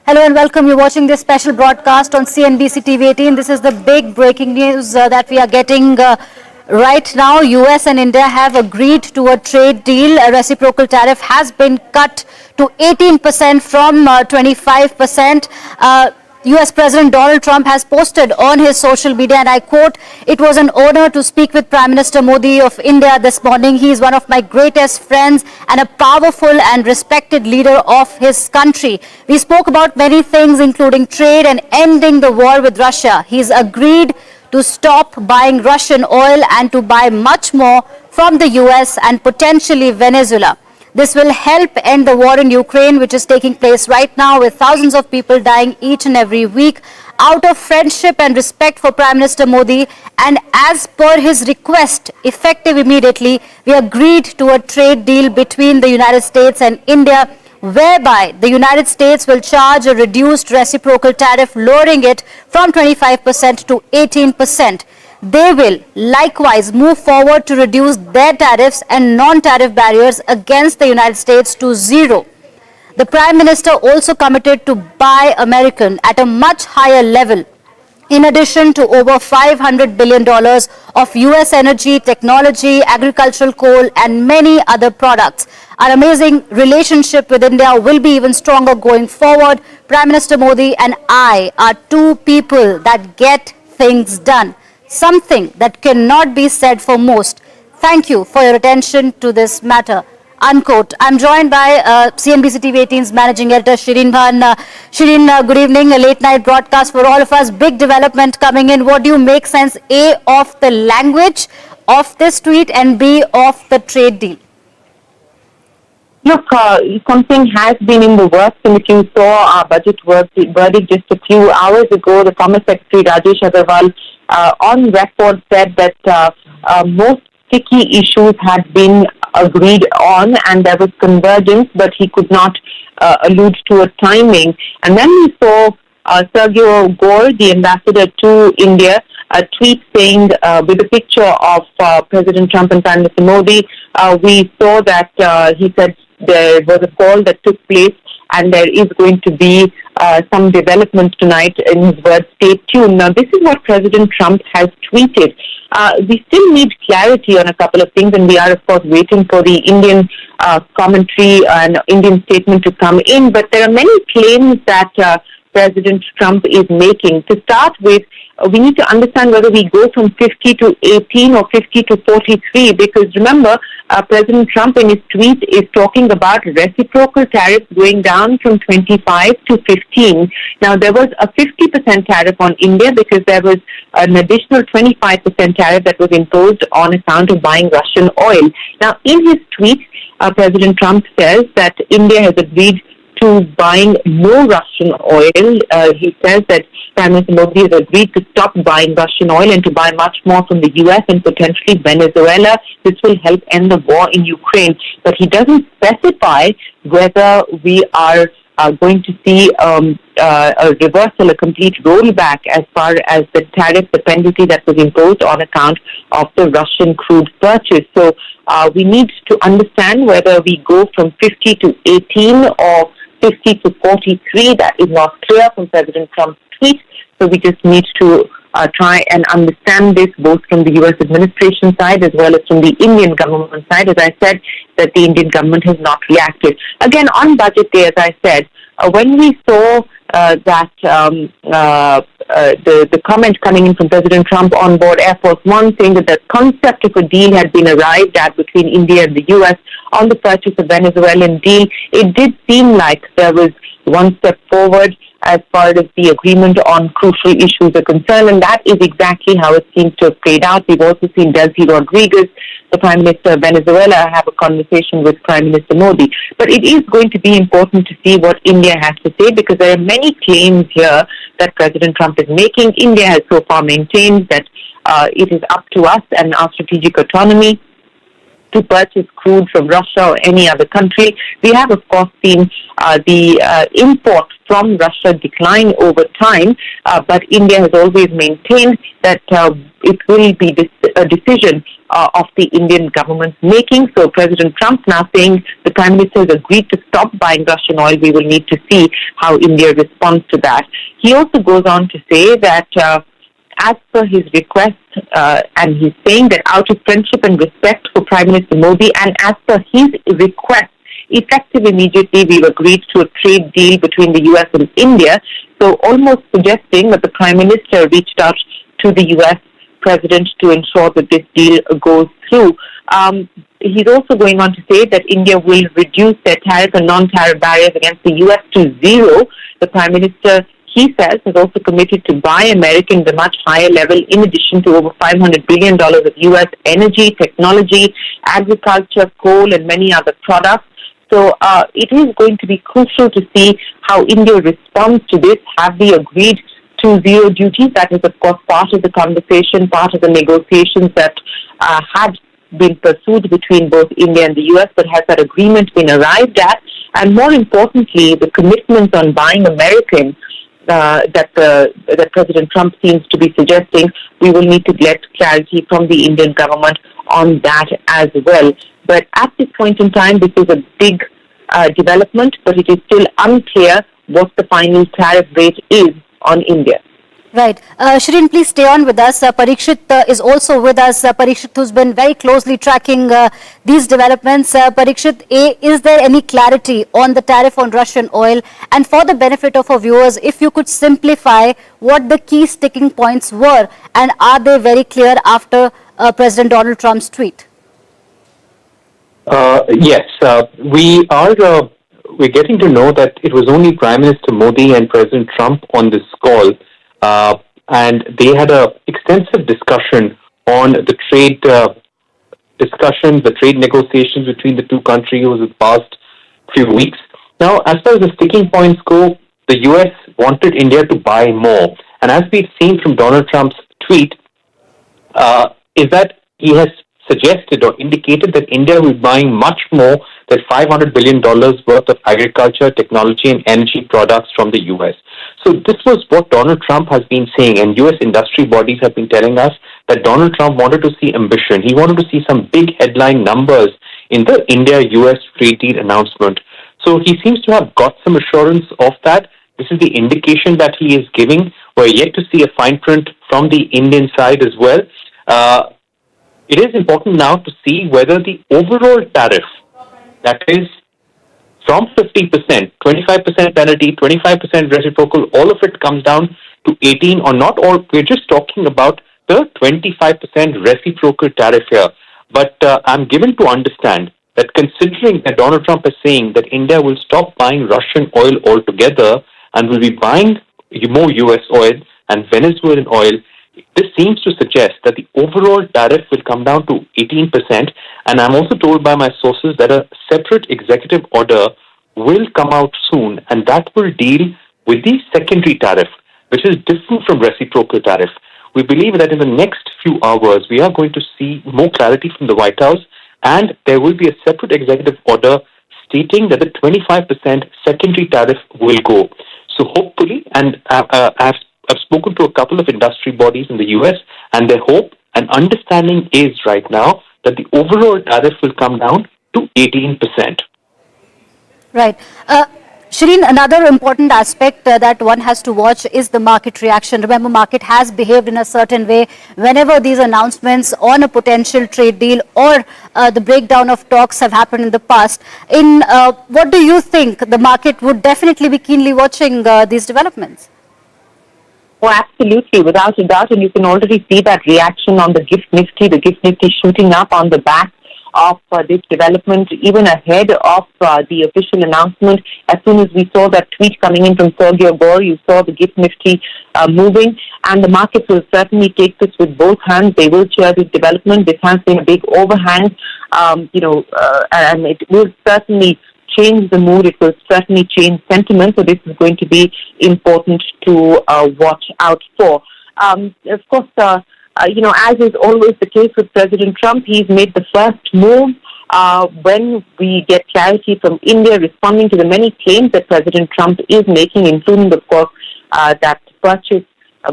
Hello and welcome. You're watching this special broadcast on CNBC-TV18. This is the big breaking news that we are getting right now. US and India have agreed to a trade deal. A reciprocal tariff has been cut to 18% from 25%. US President Donald Trump has posted on his social media, and I quote, "It was an honor to speak with Prime Minister Modi of India this morning. He is one of my greatest friends and a powerful and respected leader of his country. We spoke about many things, including trade and ending the war with Russia. He's agreed to stop buying Russian oil and to buy much more from the US and potentially Venezuela. This will help end the war in Ukraine, which is taking place right now, with thousands of people dying each and every week. Out of friendship and respect for Prime Minister Modi, and as per his request, effective immediately, we agreed to a trade deal between the United States and India, whereby the United States will charge a reduced reciprocal tariff, lowering it from 25% to 18%. They will likewise move forward to reduce their tariffs and non-tariff barriers against the United States to zero. The Prime Minister also committed to buy American at a much higher level, in addition to over $500 billion of US energy, technology, agricultural coal, and many other products. Our amazing relationship with India will be even stronger going forward. Prime Minister Modi and I are two people that get things done. Something that cannot be said for most. Thank you for your attention to this matter." Unquote. I'm joined by CNBC TV18's managing editor Shireen Bhan. Shireen, good evening. A late night broadcast for all of us. Big development coming in. What do you make sense, A, of the language of this tweet, and B, of the trade deal? Look, something has been in the works, and if you saw our budget verdict just a few hours ago, the Commerce Secretary Rajesh Agarwal on record said that most sticky issues had been agreed on and there was convergence, but he could not allude to a timing. And then we saw Sergio Gor, the ambassador to India, a tweet saying with a picture of President Trump and Prime Minister Modi, we saw that he said there was a call that took place and there is going to be some developments tonight. In his words, stay tuned. Now, this is what President Trump has tweeted. We still need clarity on a couple of things, and we are, of course, waiting for the Indian commentary and Indian statement to come in. But there are many claims that President Trump is making. To start with, we need to understand whether we go from 50 to 18 or 50 to 43, because remember, President Trump in his tweet is talking about reciprocal tariffs going down from 25 to 15. Now, there was a 50% tariff on India because there was an additional 25% tariff that was imposed on account of buying Russian oil. Now, in his tweet, President Trump says that India has agreed to buying no Russian oil. He says that Prime Minister Modi has agreed to stop buying Russian oil and to buy much more from the US and potentially Venezuela. This will help end the war in Ukraine. But he doesn't specify whether we are going to see a reversal, a complete rollback as far as the tariff, the penalty that was imposed on account of the Russian crude purchase. So we need to understand whether we go from 50 to 18 or 50 to 43. That is not clear from President Trump's tweet. So we just need to try and understand this both from the US administration side as well as from the Indian government side. As I said, that the Indian government has not reacted. Again, on budget day, as I said, when we saw that the comment coming in from President Trump on board Air Force One saying that the concept of a deal had been arrived at between India and the US on the purchase of Venezuelan deal, it did seem like there was one step forward as part of the agreement on crucial issues are concerned, and that is exactly how it seems to have played out. We've also seen Delcy Rodriguez, the Prime Minister of Venezuela, have a conversation with Prime Minister Modi. But it is going to be important to see what India has to say, because there are many claims here that President Trump is making. India has so far maintained that it is up to us and our strategic autonomy to purchase crude from Russia or any other country. We have, of course, seen the import from Russia decline over time, but India has always maintained that it will be a decision of the Indian government's making. So President Trump now saying the Prime Minister has agreed to stop buying Russian oil. We will need to see how India responds to that. He also goes on to say that as per his request, and he's saying that out of friendship and respect for Prime Minister Modi, and as per his request, effective immediately, we've agreed to a trade deal between the US and India. So almost suggesting that the Prime Minister reached out to the US President to ensure that this deal goes through. He's also going on to say that India will reduce their tariff and non-tariff barriers against the US to zero. The Prime Minister, he says, has also committed to buy American at a much higher level, in addition to over $500 billion of US energy, technology, agriculture, coal, and many other products. So it is going to be crucial to see how India responds to this. Have we agreed to zero duties? That is, of course, part of the conversation, part of the negotiations that had been pursued between both India and the US, but has that agreement been arrived at? And more importantly, the commitments on buying American that President Trump seems to be suggesting, we will need to get clarity from the Indian government on that as well. But at this point in time, this is a big development, but it is still unclear what the final tariff rate is on India. Right. Shireen, please stay on with us. Parikshit is also with us. Parikshit, who's been very closely tracking these developments. Parikshit, is there any clarity on the tariff on Russian oil? And for the benefit of our viewers, if you could simplify what the key sticking points were, and are they very clear after President Donald Trump's tweet? Yes, we're getting to know that it was only Prime Minister Modi and President Trump on this call, and they had an extensive discussion on the trade discussions, the trade negotiations between the two countries over the past few weeks. Now, as far as the sticking points go, the US wanted India to buy more, and as we've seen from Donald Trump's tweet, is that he has suggested or indicated that India will be buying much more than $500 billion worth of agriculture, technology, and energy products from the US. So this was what Donald Trump has been saying, and US industry bodies have been telling us that Donald Trump wanted to see ambition. He wanted to see some big headline numbers in the India-US trade deal announcement. So he seems to have got some assurance of that. This is the indication that he is giving. We're yet to see a fine print from the Indian side as well. It is important now to see whether the overall tariff, that is from 50%, 25% penalty, 25% reciprocal, all of it comes down to 18 or not all. We're just talking about the 25% reciprocal tariff here. But I'm given to understand that considering that Donald Trump is saying that India will stop buying Russian oil altogether and will be buying more US oil and Venezuelan oil, this seems to suggest that the overall tariff will come down to 18%. And I'm also told by my sources that a separate executive order will come out soon, and that will deal with the secondary tariff, which is different from reciprocal tariff. We believe that in the next few hours, we are going to see more clarity from the White House, and there will be a separate executive order stating that the 25% secondary tariff will go. So hopefully, and I've spoken to a couple of industry bodies in the US, and their hope and understanding is right now that the overall tariff will come down to 18%. Right. Shireen, another important aspect that one has to watch is the market reaction. Remember, market has behaved in a certain way whenever these announcements on a potential trade deal or the breakdown of talks have happened in the past. What do you think? The market would definitely be keenly watching these developments. Oh, absolutely, without a doubt. And you can already see that reaction on the Gift Nifty shooting up on the back of this development, even ahead of the official announcement. As soon as we saw that tweet coming in from Sergio Gor, you saw the Gift Nifty moving, and the markets will certainly take this with both hands. They will cheer this development. This has been a big overhang, and it will certainly change the mood. It will certainly change sentiment. So this is going to be important to watch out for. Of course, as is always the case with President Trump, he's made the first move when we get clarity from India responding to the many claims that President Trump is making, including, of course, that purchase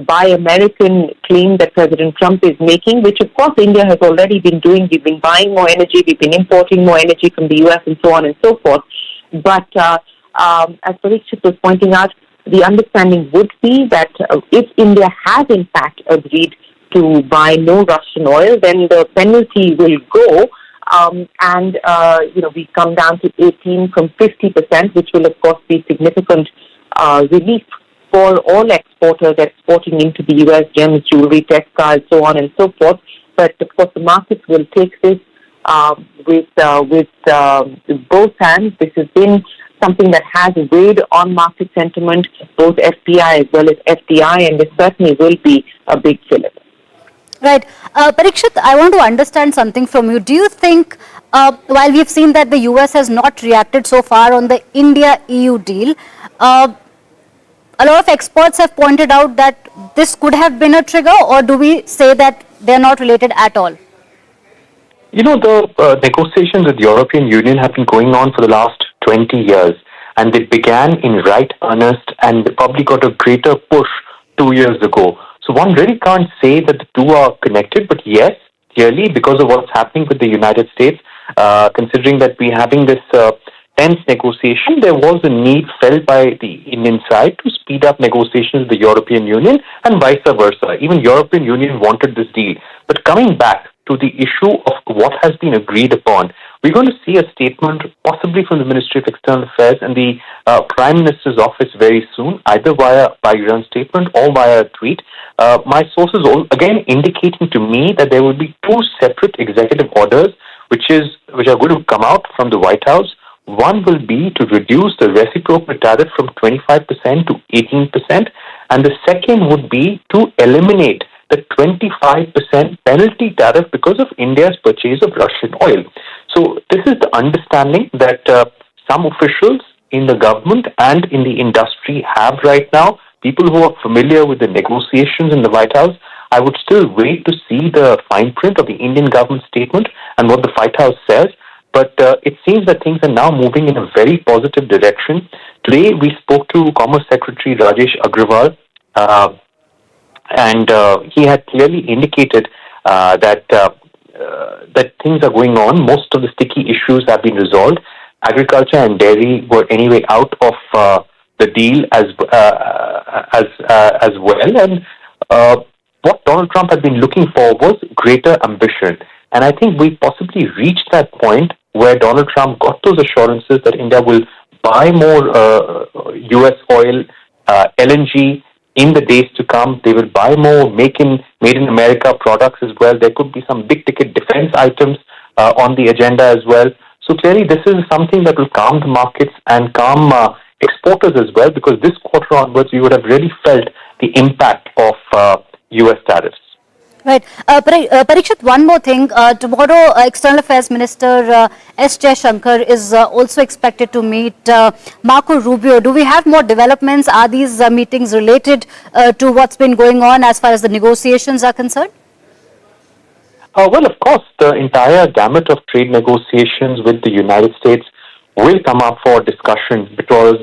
Buy American claim that President Trump is making, which of course India has already been doing. We've been buying more energy, we've been importing more energy from the US and so on and so forth. But as Parikshit was pointing out, the understanding would be that if India has in fact agreed to buy no Russian oil, then the penalty will go we come down to 18 from 50%, which will of course be significant relief for all exporters exporting into the US, gems, jewelry, textiles, so on and so forth. But of course, the markets will take this with both hands. This has been something that has weighed on market sentiment, both FPI as well as FDI, and it certainly will be a big fillip. Right. Parikshit, I want to understand something from you. Do you think, while we've seen that the US has not reacted so far on the India-EU deal, a lot of experts have pointed out that this could have been a trigger, or do we say that they're not related at all? You know, the negotiations with the European Union have been going on for the last 20 years, and they began in right earnest and probably got a greater push 2 years ago. So one really can't say that the two are connected, but yes, clearly because of what's happening with the United States, considering that we're having this tense negotiation, there was a need felt by the Indian side to speed up negotiations with the European Union and vice versa. Even European Union wanted this deal. But coming back to the issue of what has been agreed upon, we're going to see a statement possibly from the Ministry of External Affairs and the Prime Minister's office very soon, either via by-run statement or via a tweet. My sources again indicating to me that there will be two separate executive orders which are going to come out from the White House. One will be to reduce the reciprocal tariff from 25% to 18%, and the second would be to eliminate the 25% penalty tariff because of India's purchase of Russian oil. So this is the understanding that some officials in the government and in the industry have right now. People who are familiar with the negotiations in the White House, I would still wait to see the fine print of the Indian government statement and what the White House says. But it seems that things are now moving in a very positive direction. Today, we spoke to Commerce Secretary Rajesh Agrawal, and he had clearly indicated that things are going on. Most of the sticky issues have been resolved. Agriculture and dairy were anyway out of the deal as well. And what Donald Trump had been looking for was greater ambition. And I think we possibly reached that point where Donald Trump got those assurances that India will buy more U.S. oil, LNG in the days to come. They will buy more made in America products as well. There could be some big ticket defense items on the agenda as well. So clearly this is something that will calm the markets and calm exporters as well, because this quarter onwards we would have really felt the impact of U.S. tariffs. Right. Parikshit, one more thing. Tomorrow, External Affairs Minister S. Jaishankar is also expected to meet Marco Rubio. Do we have more developments? Are these meetings related to what's been going on as far as the negotiations are concerned? Well, of course, the entire gamut of trade negotiations with the United States will come up for discussion, because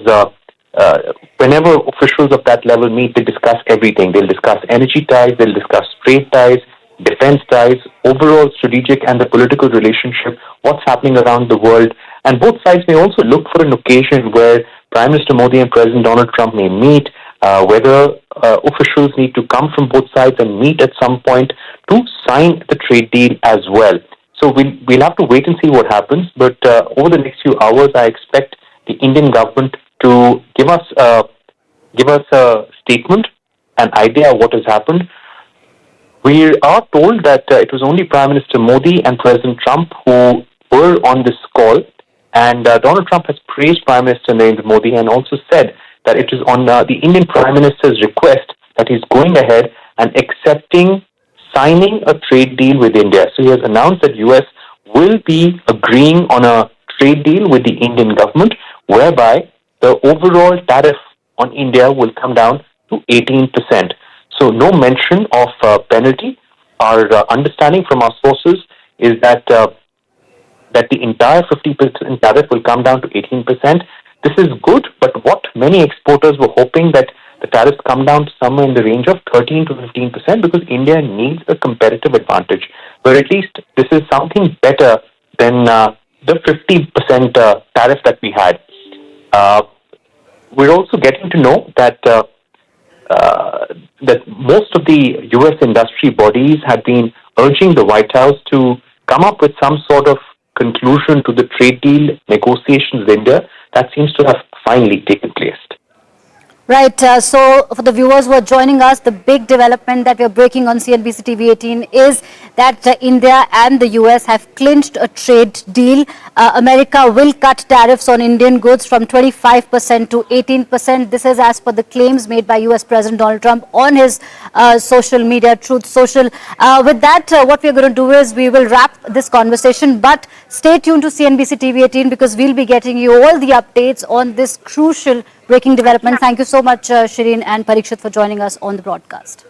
whenever officials of that level meet, they discuss everything. They'll discuss energy ties, they'll discuss trade ties, defense ties, overall strategic and the political relationship, what's happening around the world. And both sides may also look for an occasion where Prime Minister Modi and President Donald Trump may meet, whether officials need to come from both sides and meet at some point to sign the trade deal as well. So we'll have to wait and see what happens. But over the next few hours, I expect the Indian government to give us a statement, an idea of what has happened. We are told that it was only Prime Minister Modi and President Trump who were on this call, and Donald Trump has praised Prime Minister Narendra Modi and also said that it is on the Indian Prime Minister's request that he's going ahead and signing a trade deal with India. So he has announced that US will be agreeing on a trade deal with the Indian government, whereby the overall tariff on India will come down to 18%. So no mention of penalty. Our understanding from our sources is that that the entire 50% tariff will come down to 18%. This is good, but what many exporters were hoping that the tariffs come down to somewhere in the range of 13 to 15% because India needs a competitive advantage. But at least this is something better than the 50% tariff that we had. We're also getting to know that that most of the U.S. industry bodies have been urging the White House to come up with some sort of conclusion to the trade deal negotiations with India. That seems to have finally taken place. Right. So for the viewers who are joining us, the big development that we're breaking on CNBC TV18 is that India and the US have clinched a trade deal. America will cut tariffs on Indian goods from 25% to 18%. This is as per the claims made by US President Donald Trump on his social media, Truth Social. With that, what we're going to do is we will wrap this conversation, but stay tuned to CNBC TV18 because we'll be getting you all the updates on this crucial breaking development. Thank you so much, Shireen and Parikshit, for joining us on the broadcast.